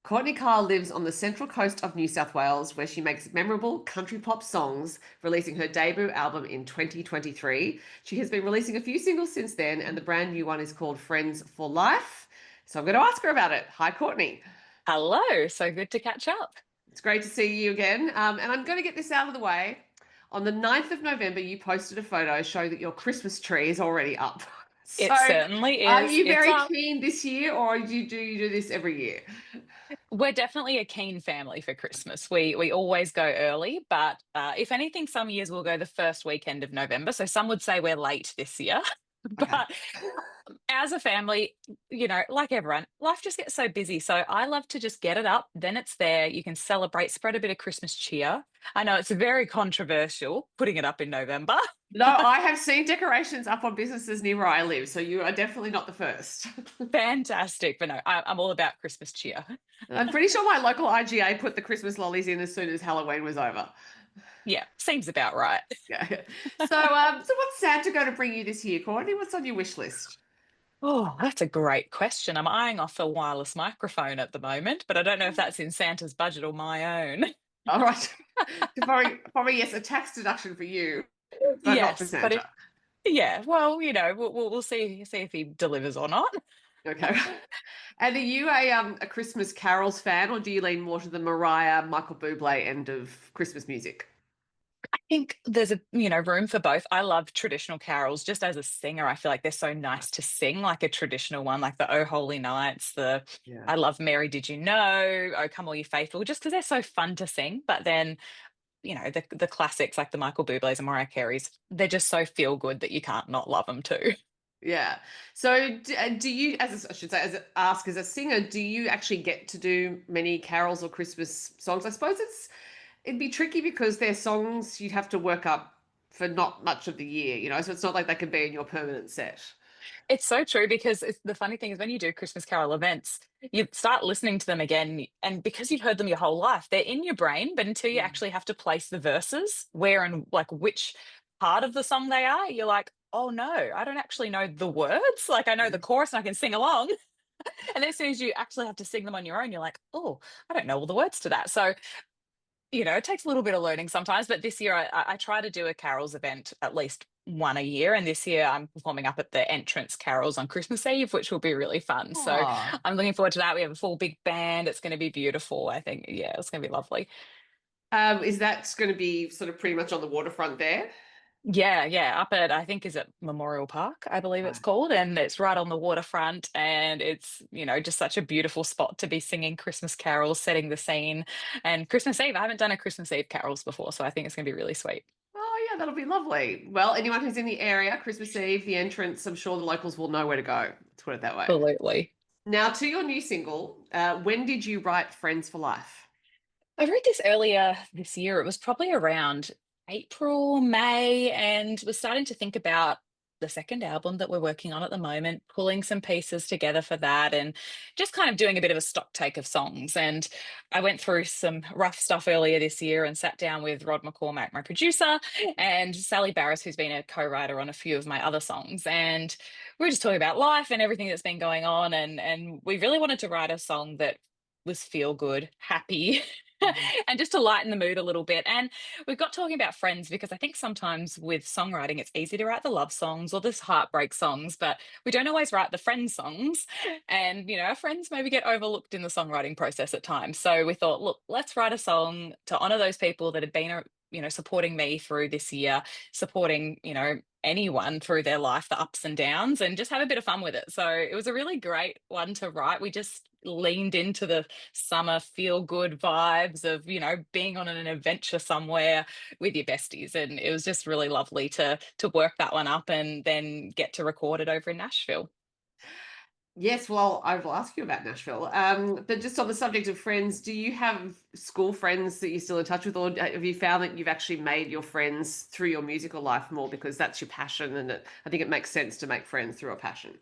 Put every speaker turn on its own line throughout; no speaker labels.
Courtney Keil lives on the central coast of New South Wales, where she makes memorable country pop songs, releasing her debut album in 2023. She has been releasing a few singles since then, and the brand new one is called Friends for Life. So I'm going to ask her about it. Hi, Courtney.
Hello, so good to catch up.
It's great to see you again. And I'm going to get this out of the way. On the 9th of November, you posted a photo showing that your Christmas tree is already up. So,
It certainly
are
is.
you
It's
very
up.
keen this year, or do you do this every year?
We're definitely a keen family for Christmas. We always go early, but if anything, some years we'll go the first weekend of November. So some would say we're late this year.
Okay.
But as a family, like everyone, life just gets so busy. So I love to just get it up, then it's there. You can celebrate, spread a bit of Christmas cheer. I know it's very controversial putting it up in November.
No, I have seen decorations up on businesses near where I live, so you are definitely not the first.
Fantastic. But no, I'm all about Christmas cheer.
I'm pretty sure my local IGA put the Christmas lollies in as soon as Halloween was over.
Yeah, seems about right.
Yeah. So what's Santa going to bring you this year, Courtney? What's on your wish list?
Oh, that's a great question. I'm eyeing off a wireless microphone at the moment, but I don't know if that's in Santa's budget or my own.
All right. Probably yes, a tax deduction for you, but not for
Yes, but if
Santa.
yeah, well, we'll see if he delivers or not.
Okay. And are you a Christmas carols fan, or do you lean more to the Mariah, Michael Bublé end of Christmas music?
I think there's a room for both. I love traditional carols. Just as a singer, I feel like they're so nice to sing, like a traditional one, like the Oh Holy Nights. The
Yeah.
I love Mary Did You Know, Oh Come All You Faithful, just because they're so fun to sing. But then the classics like the Michael Bublé's and Mariah Carey's, they're just so feel good that you can't not love them too.
Yeah. So do you, I should say, ask as a singer, do you actually get to do many carols or Christmas songs? I suppose it'd be tricky because they're songs you'd have to work up for not much of the year, so it's not like they can be in your permanent set.
It's so true because the funny thing is when you do Christmas Carol events, you start listening to them again, and because you've heard them your whole life, they're in your brain. But until you
Mm.
actually have to place the verses, where and like which part of the song they are, you're like, oh no, I don't actually know the words. Like I know the chorus and I can sing along. And then as soon as you actually have to sing them on your own, you're like, oh, I don't know all the words to that. So it takes a little bit of learning sometimes, but this year I try to do a carols event at least one a year. And this year I'm performing up at the entrance carols on Christmas Eve, which will be really fun. So
Oh.
I'm looking forward to that. We have a full big band. It's going to be beautiful. I think, yeah, it's going to be lovely.
Is that going to be sort of pretty much on the waterfront there?
Yeah, yeah, up at I think is it Memorial Park, I believe it's
Right.
called, and it's right on the waterfront, and it's just such a beautiful spot to be singing Christmas carols, setting the scene, and Christmas Eve. I haven't done a Christmas Eve carols before, so I think it's going to be really sweet.
Oh, yeah, that'll be lovely. Well, anyone who's in the area, Christmas Eve, the entrance, I'm sure the locals will know where to go. Let's put it that way.
Absolutely.
Now, to your new single, when did you write Friends for Life?
I read this earlier this year. It was probably around April, May, and was starting to think about the second album that we're working on at the moment, pulling some pieces together for that, and just kind of doing a bit of a stock take of songs. And I went through some rough stuff earlier this year and sat down with Rod McCormack, my producer, and Sally Barris, who's been a co-writer on a few of my other songs. And we were just talking about life and everything that's been going on, and we really wanted to write a song that was feel good, happy,
Mhm.
and just to lighten the mood a little bit. And we got talking about friends because I think sometimes with songwriting, it's easy to write the love songs or this heartbreak songs, but we don't always write the friend songs. And, our friends maybe get overlooked in the songwriting process at times. So we thought, look, let's write a song to honor those people that have been, supporting me through this year, supporting, anyone through their life, the ups and downs, and just have a bit of fun with it. So it was a really great one to write. We just leaned into the summer feel good vibes of, being on an adventure somewhere with your besties. And it was just really lovely to work that one up and then get to record it over in Nashville.
Yes, well, I will ask you about Nashville. But just on the subject of friends, do you have school friends that you're still in touch with, or have you found that you've actually made your friends through your musical life more because that's your passion, and I think it makes sense to make friends through a passion.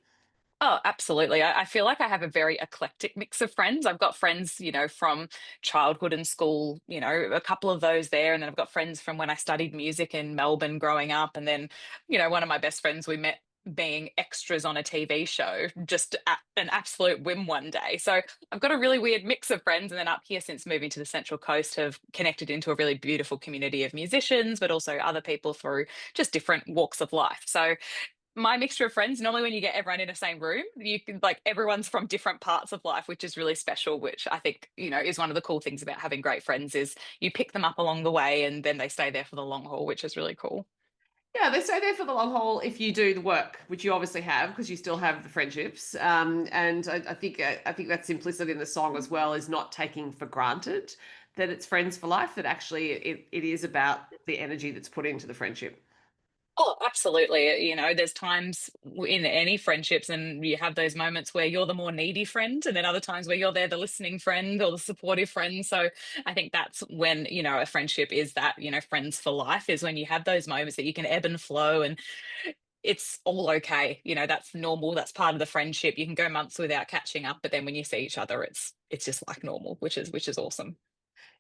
Oh, absolutely. I feel like I have a very eclectic mix of friends. I've got friends, from childhood and school, a couple of those there. And then I've got friends from when I studied music in Melbourne growing up. And then, one of my best friends we met being extras on a TV show, just at an absolute whim one day. So I've got a really weird mix of friends. And then up here, since moving to the Central Coast, have connected into a really beautiful community of musicians, but also other people through just different walks of life. So my mixture of friends, normally when you get everyone in the same room, you can like everyone's from different parts of life, which is really special, which I think, is one of the cool things about having great friends is you pick them up along the way and then they stay there for the long haul, which is really cool.
Yeah, they stay there for the long haul if you do the work, which you obviously have because you still have the friendships. And I think that's implicit in the song as well, is not taking for granted that it's friends for life. That actually it is about the energy that's put into the friendship.
Oh, absolutely. There's times in any friendships, and you have those moments where you're the more needy friend, and then other times where you're there, the listening friend or the supportive friend. So I think that's when, a friendship is that, friends for life is when you have those moments that you can ebb and flow and it's all okay. That's normal. That's part of the friendship. You can go months without catching up, but then when you see each other, it's just like normal, which is awesome.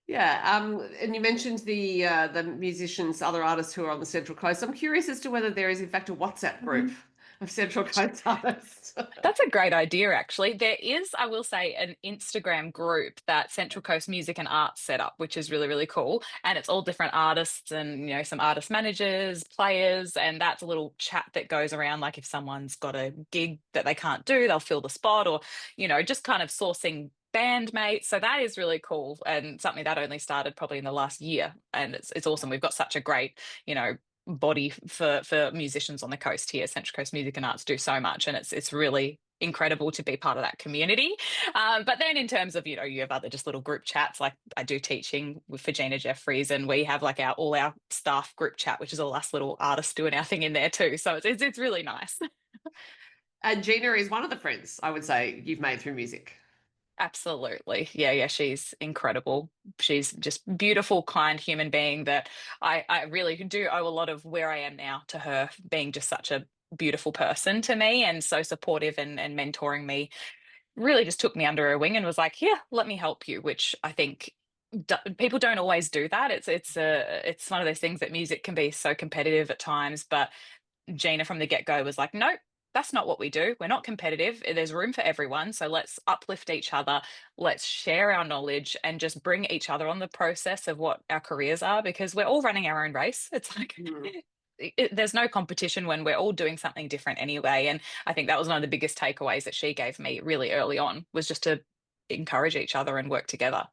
Yeah, and you mentioned the musicians, other artists who are on the Central Coast. I'm curious as to whether there is in fact a WhatsApp group of Central Coast artists.
That's a great idea, actually. There is, I will say, an Instagram group that Central Coast Music and Arts set up, which is really, really cool. And it's all different artists and, some artist managers, players. And that's a little chat that goes around. Like if someone's got a gig that they can't do, they'll fill the spot or, just kind of sourcing bandmates. So that is really cool and something that only started probably in the last year. And it's awesome. We've got such a great, body for musicians on the coast here. Central Coast Music and Arts do so much, and it's really incredible to be part of that community. But then in terms of, you have other just little group chats, like I do teaching for Gina Jeffreys, and we have like all our staff group chat, which is all us little artists doing our thing in there too. So it's really nice.
And Gina is one of the friends I would say you've made through music.
Absolutely. Yeah, yeah, she's incredible. She's just beautiful, kind human being that I really do owe a lot of where I am now to her being just such a beautiful person to me and so supportive and mentoring me. Really just took me under her wing and was like, "Here, let me help you," which I think people don't always do that. It's one of those things that music can be so competitive at times, but Gina from the get go was like, nope, that's not what we do. We're not competitive. There's room for everyone. So let's uplift each other. Let's share our knowledge and just bring each other on the process of what our careers are because we're all running our own race. It's like,
Mhm.
there's no competition when we're all doing something different anyway. And I think that was one of the biggest takeaways that she gave me really early on was just to encourage each other and work together.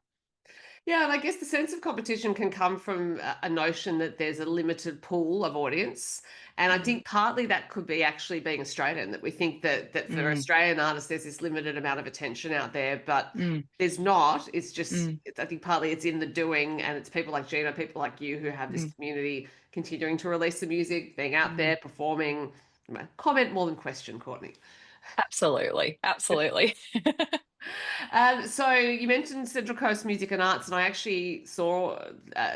Yeah, and I guess the sense of competition can come from a notion that there's a limited pool of audience. And I
Mm,
think partly that could be actually being Australian, that we think that for
mm,
Australian artists, there's this limited amount of attention out there, but
mm,
there's not. It's just,
mm,
I think partly it's in the doing, and it's people like Gina, people like you who have this
mm,
community continuing to release the music, being out
mm.
there, performing. Comment more than question, Courtney.
Absolutely. Absolutely.
So you mentioned Central Coast Music and Arts, and I actually saw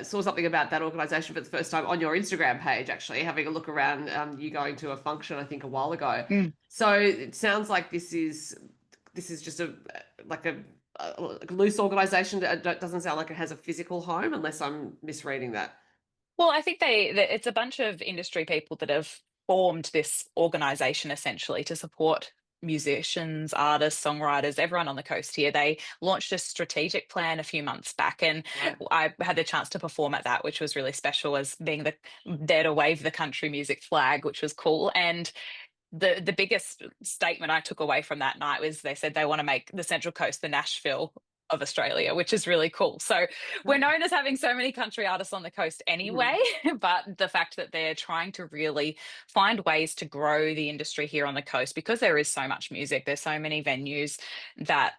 something about that organisation for the first time on your Instagram page. Actually, having a look around, you going to a function I think a while ago.
Mm.
So it sounds like this is just like a loose organisation that doesn't sound like it has a physical home, unless I'm misreading that.
Well, I think it's a bunch of industry people that have formed this organization essentially to support musicians, artists, songwriters, everyone on the coast here. They launched a strategic plan a few months back, and
Right.
I had the chance to perform at that, which was really special as being there to wave the country music flag, which was cool. And the biggest statement I took away from that night was they said they want to make the Central Coast the Nashville of Australia, which is really cool. So we're known as having so many country artists on the coast anyway,
Mhm.
but the fact that they're trying to really find ways to grow the industry here on the coast because there is so much music, there's so many venues that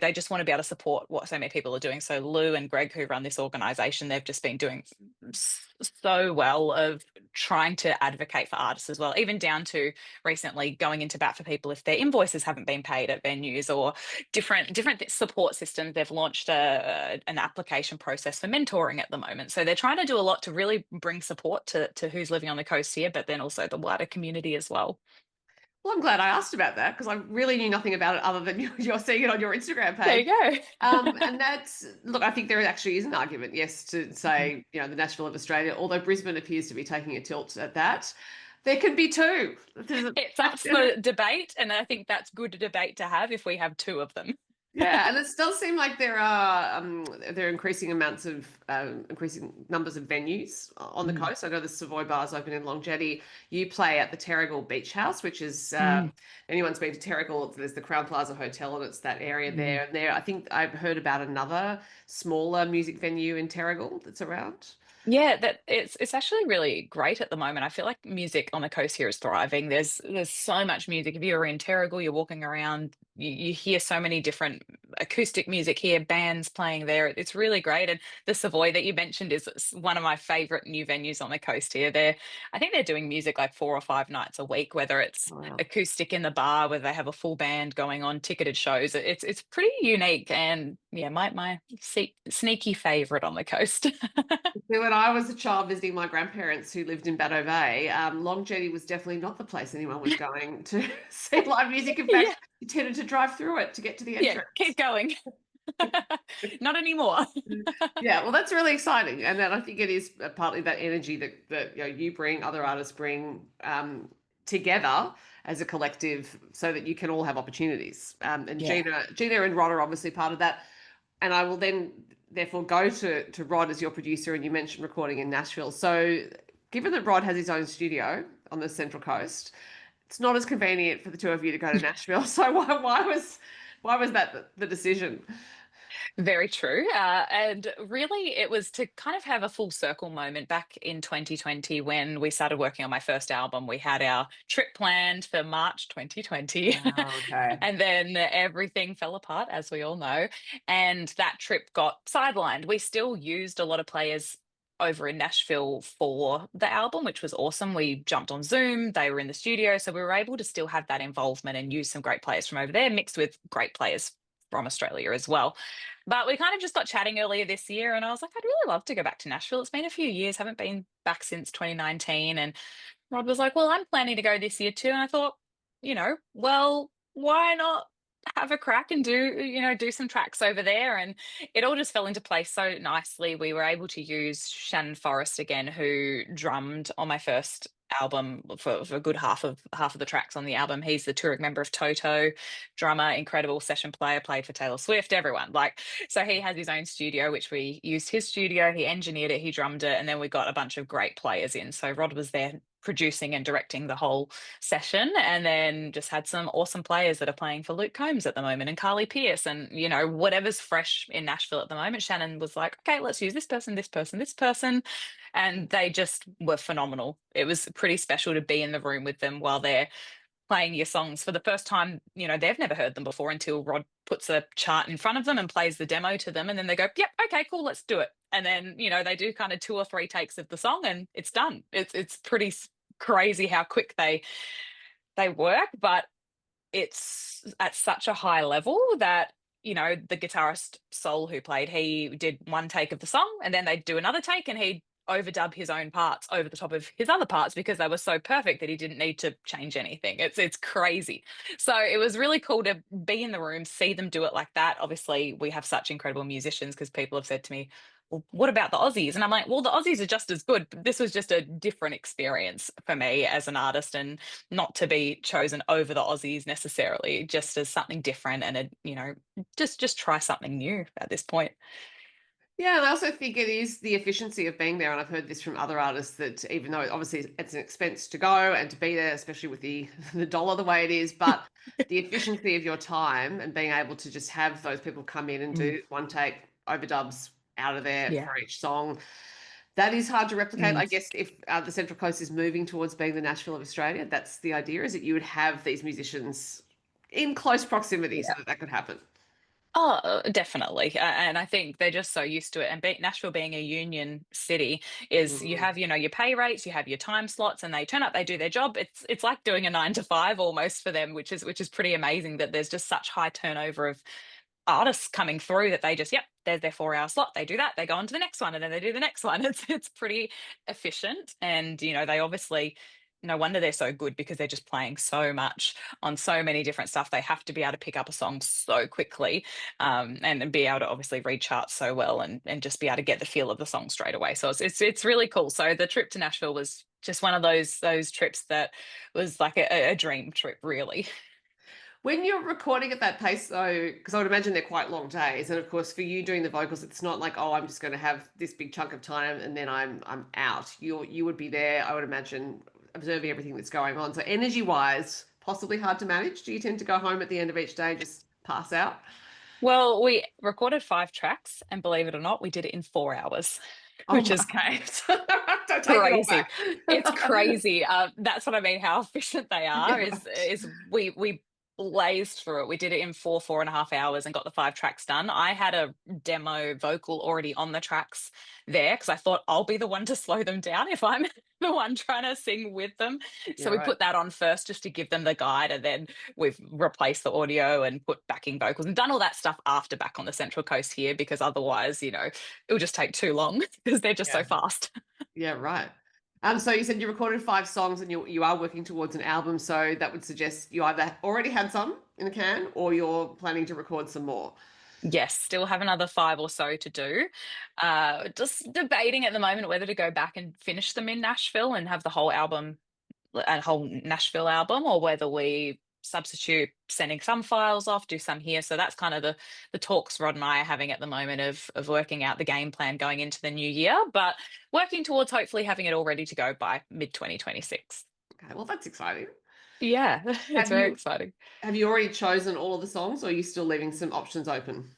they just want to be able to support what so many people are doing. So Lou and Greg, who run this organization, they've just been doing so well of trying to advocate for artists as well, even down to recently going into bat for people if their invoices haven't been paid at venues or different support systems. They've launched an application process for mentoring at the moment. So they're trying to do a lot to really bring support to who's living on the coast here, but then also the wider community as well.
Well, I'm glad I asked about that because I really knew nothing about it other than you're seeing it on your Instagram
There
page.
you go.
And that's, look, I think there actually is an argument, yes, to say, the Nashville of Australia, although Brisbane appears to be taking a tilt at that. There could be two. There's a-
It's up for debate, and I think that's good debate to have if we have two of them.
Yeah, and it does seem like there are increasing numbers of venues on the
Mm,
coast. I know the Savoy Bar's open in Long Jetty. You play at the Terrigal Beach House, which is
mm,
anyone's been to Terrigal. There's the Crown Plaza Hotel, and it's that area
mm.
there. And there, I think I've heard about another smaller music venue in Terrigal that's around.
Yeah, that it's actually really great at the moment. I feel like music on the coast here is thriving. There's so much music. If you're in Terrigal, you're walking around, you hear so many different acoustic music here, bands playing there. It's really great. And the Savoy that you mentioned is one of my favorite new venues on the coast here. I think they're doing music like 4 or 5 nights a week, whether it's
Wow.
acoustic in the bar, whether they have a full band going on, ticketed shows. It's pretty unique, and yeah, my sneaky favorite on the coast.
So when I was a child visiting my grandparents who lived in Bateau Bay, Long Jetty was definitely not the place anyone was going to see live music. In fact,
Yeah.
you tended to drive through it to get to the
Yeah,
entrance.
keep going. Not anymore.
Yeah, well, that's really exciting, and then I think it is partly that energy that you bring, other artists bring together as a collective, so that you can all have opportunities. And
Yeah.
Gina and Rod are obviously part of that. And I will then therefore go to Rod as your producer, and you mentioned recording in Nashville. So, given that Rod has his own studio on the Central Coast, it's not as convenient for the two of you to go to Nashville. So, why was that the decision?
Very true. And really, it was to kind of have a full circle moment back in 2020 when we started working on my first album. We had our trip planned for March 2020,
Oh, okay.
and then everything fell apart, as we all know. And that trip got sidelined. We still used a lot of players over in Nashville for the album, which was awesome. We jumped on Zoom, they were in the studio, so we were able to still have that involvement and use some great players from over there, mixed with great players from Australia as well. But we kind of just got chatting earlier this year, and I was like, I'd really love to go back to Nashville. It's been a few years, haven't been back since 2019. And Rod was like, well, I'm planning to go this year too. And I thought, well, why not have a crack and do some tracks over there? And it all just fell into place so nicely. We were able to use Shannon Forrest again, who drummed on my first album for a good half of the tracks on the album. He's the touring member of Toto, drummer, incredible session player, played for Taylor Swift, everyone. Like, so he has his own studio, which we used his studio. He engineered it, he drummed it, and then we got a bunch of great players in. So Rod was there producing and directing the whole session, and then just had some awesome players that are playing for Luke Combs at the moment and Carly Pierce, and whatever's fresh in Nashville at the moment. Shannon was like, okay, let's use this person, this person, this person, and they just were phenomenal. It was pretty special to be in the room with them while they're playing your songs for the first time. They've never heard them before until Rod puts a chart in front of them and plays the demo to them. And then they go, yep, okay, cool, let's do it. And then, they do kind of 2 or 3 takes of the song and it's done. It's pretty crazy how quick they work, but it's at such a high level that the guitarist Sol who played, he did one take of the song and then they'd do another take and he'd overdub his own parts over the top of his other parts because they were so perfect that he didn't need to change anything. It's crazy. So it was really cool to be in the room, see them do it like that. Obviously we have such incredible musicians because people have said to me, well, what about the Aussies? And I'm like, well, the Aussies are just as good, but this was just a different experience for me as an artist, and not to be chosen over the Aussies necessarily, just as something different and just try something new at this point.
Yeah, and I also think it is the efficiency of being there. And I've heard this from other artists that even though obviously it's an expense to go and to be there, especially with the the dollar the way it is, but the efficiency of your time and being able to just have those people come in and
Mm,
do one take overdubs out of there
yeah.
for each song, that is hard to replicate.
Mm,
I guess if the Central Coast is moving towards being the Nashville of Australia, that's the idea, is that you would have these musicians in close proximity so
yeah.
that that could happen.
Oh, definitely. And I think they're just so used to it. And Nashville being a union city is you
Mm.
have, your pay rates, you have your time slots, and they turn up, they do their job. It's like doing a 9 to 5 almost for them, which is pretty amazing that there's just such high turnover of artists coming through that they just, yep, there's their 4 hour slot. They do that, they go on to the next one, and then they do the next one. It's pretty efficient. And, they obviously no wonder they're so good because they're just playing so much on so many different stuff. They have to be able to pick up a song so quickly, and be able to obviously read charts so well, and just be able to get the feel of the song straight away. So it's really cool. So the trip to Nashville was just one of those trips that was like a dream trip, really.
When you're recording at that pace, though, because I would imagine they're quite long days, and of course for you doing the vocals, it's not like, oh, I'm just going to have this big chunk of time and then I'm out. You would be there, I would imagine, observing everything that's going on. So energy wise, possibly hard to manage. Do you tend to go home at the end of each day and just pass out?
Well, we recorded 5 tracks, and believe it or not, we did it in 4 hours,
Oh
which
my,
is
okay. Don't take it all
crazy.
back.
It's crazy. That's what I mean. How efficient they are
Yeah,
is
right.
we blazed through it. We did it in 4.5 hours and got the 5 tracks done. I had a demo vocal already on the tracks there because I thought I'll be the one to slow them down if I'm the one trying to sing with them.
Yeah,
So we
right.
put that on first just to give them the guide, and then we've replaced the audio and put backing vocals and done all that stuff after back on the Central Coast here because otherwise, it would just take too long because they're just so
Yeah.
fast.
Yeah, right. So you said you recorded 5 songs and you are working towards an album, so that would suggest you either already had some in the can or you're planning to record some more.
Yes, still have another 5 or so to do. Just debating at the moment whether to go back and finish them in Nashville and have the whole album, a whole Nashville album, or whether we substitute sending some files off, do some here. So that's kind of the talks Rod and I are having at the moment of working out the game plan going into the new year, but working towards hopefully having it all ready to go by mid 2026.
Okay, well that's exciting.
Yeah, it's
Have
very
you
exciting.
have you already chosen all of the songs or are you still leaving some options open?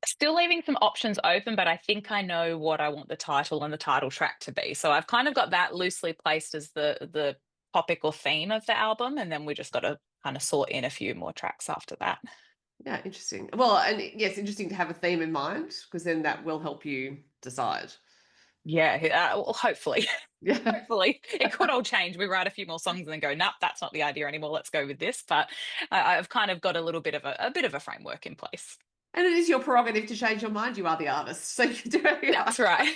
Still leaving some options open, but I think I know what I want the title and the title track to be. So I've kind of got that loosely placed as the topic or theme of the album, and then we just got to kind of sort in a few more tracks after that.
Yeah, interesting. Well, and yes, interesting to have a theme in mind because then that will help you decide.
Yeah, well, hopefully,
Yeah.
hopefully it could all change. We write a few more songs and then go, nope, that's not the idea anymore. Let's go with this. But I've kind of got a little bit of a bit of a framework in place.
And it is your prerogative to change your mind. You are the artist, so you do. Yeah.
That's right.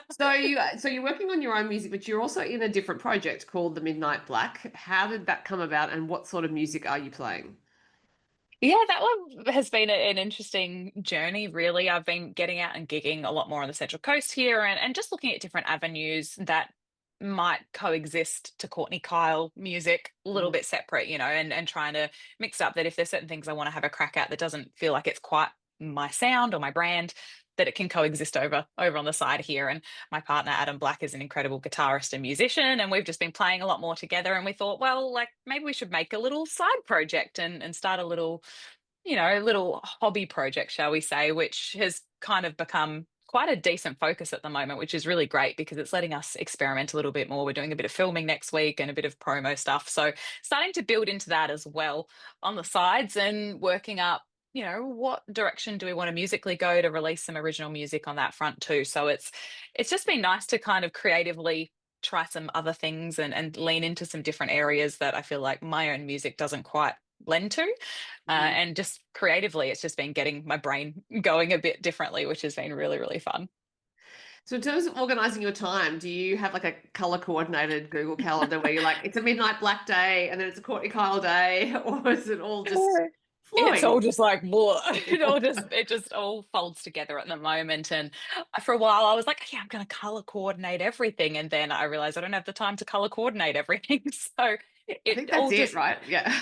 So you're working on your own music, but you're also in a different project called The Midnight Black. How did that come about, and what sort of music are you playing?
Yeah, that one has been an interesting journey, really. I've been getting out and gigging a lot more on the Central Coast here, and just looking at different avenues that might coexist to Courtney Keil music, a little
Mhm.
bit separate, and trying to mix up that if there's certain things I want to have a crack at that doesn't feel like it's quite my sound or my brand, that it can coexist over on the side here. And my partner Adam Black is an incredible guitarist and musician, and we've just been playing a lot more together. And we thought, well, like maybe we should make a little side project and start a little, little hobby project, shall we say, which has kind of become quite a decent focus at the moment, which is really great because it's letting us experiment a little bit more. We're doing a bit of filming next week and a bit of promo stuff. So starting to build into that as well on the sides and working up, what direction do we want to musically go to release some original music on that front too. So it's just been nice to kind of creatively try some other things and lean into some different areas that I feel like my own music doesn't quite lend to.
Mhm.
And just creatively, it's just been getting my brain going a bit differently, which has been really, really fun.
So in terms of organizing your time, do you have like a color coordinated Google Calendar where you're like, it's a Midnight Black day and then it's a Courtney Kyle day, or is it all just
It's all
flowing?
just like blah. It just all folds together at the moment. And for a while I was like, yeah, I'm gonna color coordinate everything. And then I realized I don't have the time to color coordinate everything. So
I
it
think that's
all
it,
just
right? Yeah.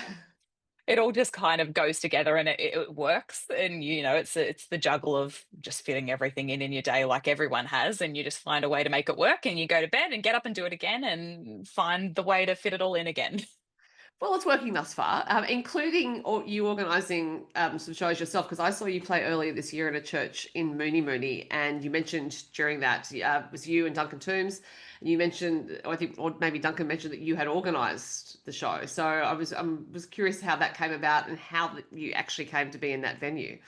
it all just kind of goes together, and it works. And it's the juggle of just fitting everything in your day like everyone has, and you just find a way to make it work, and you go to bed and get up and do it again and find the way to fit it all in again.
Well, it's working thus far, including you organising some shows yourself. Because I saw you play earlier this year at a church in Mooney Mooney, and you mentioned during that it was you and Duncan Toombs. And you mentioned, I think, or maybe Duncan mentioned that you had organised the show. So I was curious how that came about and how you actually came to be in that venue.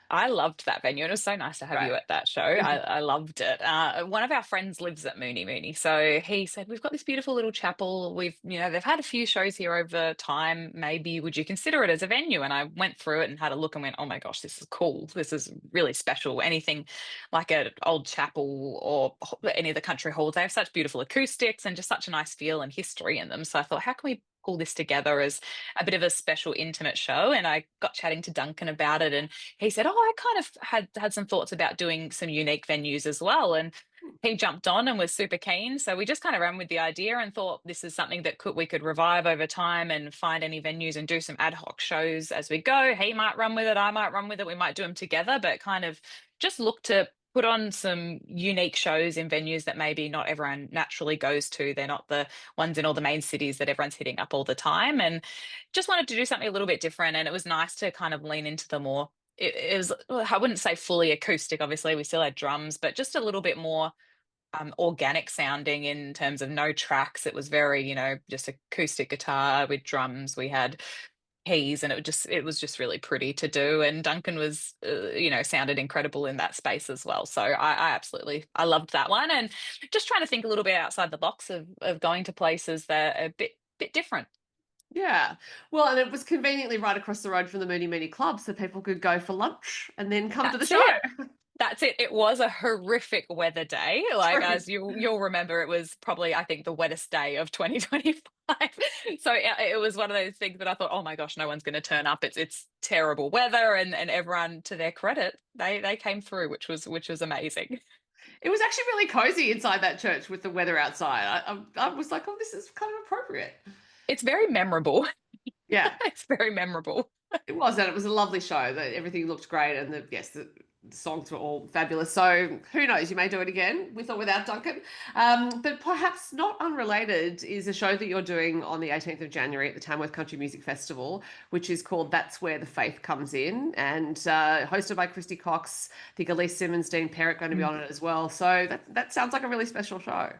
I loved that venue. And it was so nice to have
Right.
you at that show. I loved it. One of our friends lives at Mooney Mooney. So he said, we've got this beautiful little chapel. They've had a few shows here over time. Maybe would you consider it as a venue? And I went through it and had a look and went, oh my gosh, this is cool. This is really special. Anything like an old chapel or any of the country halls, they have such beautiful acoustics and just such a nice feel and history in them. So I thought, how can we pull this together as a bit of a special intimate show? And I got chatting to Duncan about it, and he said, "Oh, I kind of had some thoughts about doing some unique venues as well." And he jumped on and was super keen. So we just kind of ran with the idea and thought this is something that we could revive over time and find any venues and do some ad hoc shows as we go. He might run with it, I might run with it. We might do them together, but kind of just look to put on some unique shows in venues that maybe not everyone naturally goes to. They're not the ones in all the main cities that everyone's hitting up all the time. And just wanted to do something a little bit different. And it was nice to kind of lean into the more it was, well, I wouldn't say fully acoustic, obviously we still had drums, but just a little bit more organic sounding in terms of no tracks. It was very, just acoustic guitar with drums. We had keys, and it was just really pretty to do. And Duncan was, sounded incredible in that space as well. So I loved that one, and just trying to think a little bit outside the box of going to places that are a bit different.
Yeah. Well, and it was conveniently right across the road from the Mooney Mooney Club, so people could go for lunch and then come to the
That's
show.
it. That's it. It was a horrific weather day. Like,
True.
as you'll remember, it was probably, I think, the wettest day of 2025. So it was one of those things that I thought, oh my gosh, no one's going to turn up. It's terrible weather, and everyone, to their credit, they came through, which was amazing.
It was actually really cozy inside that church with the weather outside. I was like, oh, this is kind of appropriate.
It's very memorable.
Yeah.
It's very memorable.
It was, and it was a lovely show. That everything looked great, and the songs were all fabulous. So who knows? You may do it again with or without Duncan. But perhaps not unrelated is a show that you're doing on the 18th of January at the Tamworth Country Music Festival, which is called "That's Where the Faith Comes In," and hosted by Christy Cox. I think Elise Simmons, Dean Perritt going to be on it as well. So that sounds like a really special show.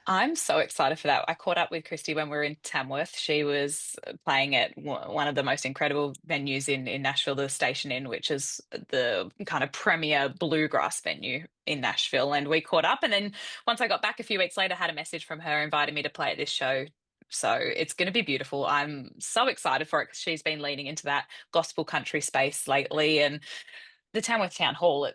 I'm so excited for that. I caught up with Christy when we were in Tamworth. She was playing at one of the most incredible venues in Nashville, the Station Inn, which is the kind of premier bluegrass venue in Nashville. And we caught up. And then once I got back a few weeks later, had a message from her inviting me to play at this show. So it's going to be beautiful. I'm so excited for it because she's been leaning into that gospel country space lately. And the Tamworth Town Hall,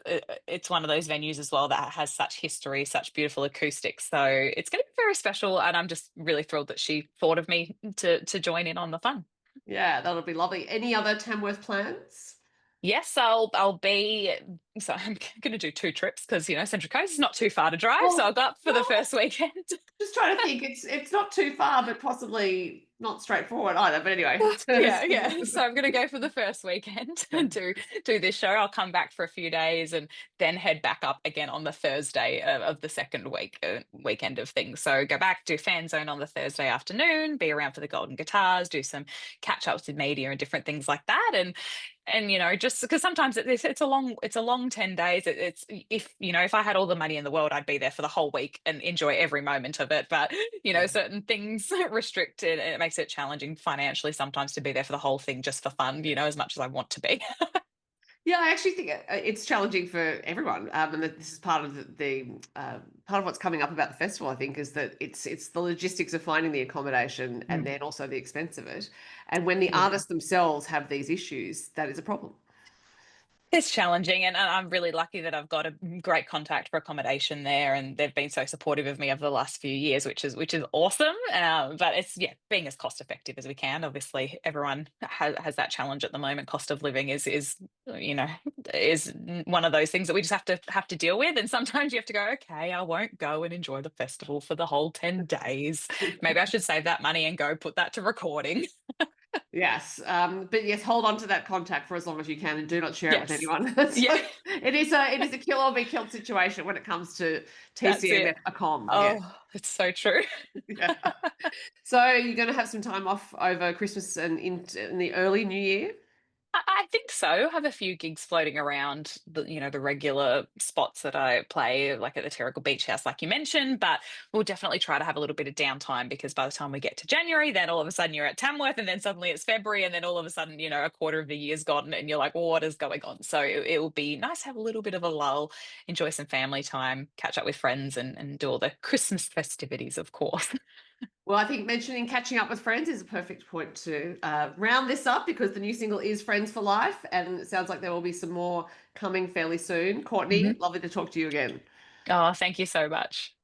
it's one of those venues as well that has such history, such beautiful acoustics. So it's going to be very special, and I'm just really thrilled that she thought of me to join in on the fun.
Yeah, that'll be lovely. Any other Tamworth plans?
Yes, I'll be. So I'm going to do two trips because Central Coast is not too far to drive. So
Well,
I'll go up for the
well,
first weekend.
just trying to think. It's not too far, but possibly not straightforward either. But anyway,
Yeah. So I'm going to go for the first weekend and do this show. I'll come back for a few days and then head back up again on the Thursday of the second weekend of things. So go back, do fan zone on the Thursday afternoon, be around for the Golden Guitars, do some catch ups with media and different things like that, and just because sometimes it's a long 10 days. It's if I had all the money in the world, I'd be there for the whole week and enjoy every moment of it. But
yeah.
certain things restrict it, and it makes it challenging financially sometimes to be there for the whole thing just for fun, as much as I want to be.
Yeah, I actually think it's challenging for everyone, and that this is part of part of what's coming up about the festival. I think is that it's the logistics of finding the accommodation and
Mm.
then also the expense of it. And when the
Yeah.
artists themselves have these issues, that is a problem.
It's challenging, and I'm really lucky that I've got a great contact for accommodation there, and they've been so supportive of me over the last few years, which is awesome. But it's being as cost effective as we can. Obviously, everyone has that challenge at the moment. Cost of living you know is one of those things that we just have to deal with, and sometimes you have to go, okay, I won't go and enjoy the festival for the whole 10 days. Maybe I should save that money and go put that to recording.
Yes, but yes, hold on to that contact for as long as you can, and do not share it with
Yes,
anyone. So
yeah,
it is a kill or be killed situation when it comes to
that's
TCM
it.
a com. Yeah,
Oh, it's so true.
yeah. So you're going to have some time off over Christmas and in the early New Year.
I think so. I have a few gigs floating around the regular spots that I play, like at the Terrigal Beach House, like you mentioned. But we'll definitely try to have a little bit of downtime because by the time we get to January, then all of a sudden you're at Tamworth, and then suddenly it's February, and then all of a sudden, a quarter of the year's gone, and you're like, well, what is going on? So it will be nice to have a little bit of a lull, enjoy some family time, catch up with friends, and do all the Christmas festivities, of course.
Well, I think mentioning catching up with friends is a perfect point to round this up because the new single is Friends for Life, and it sounds like there will be some more coming fairly soon. Courtney,
Mhm.
lovely to talk to you again.
Oh, thank you so much.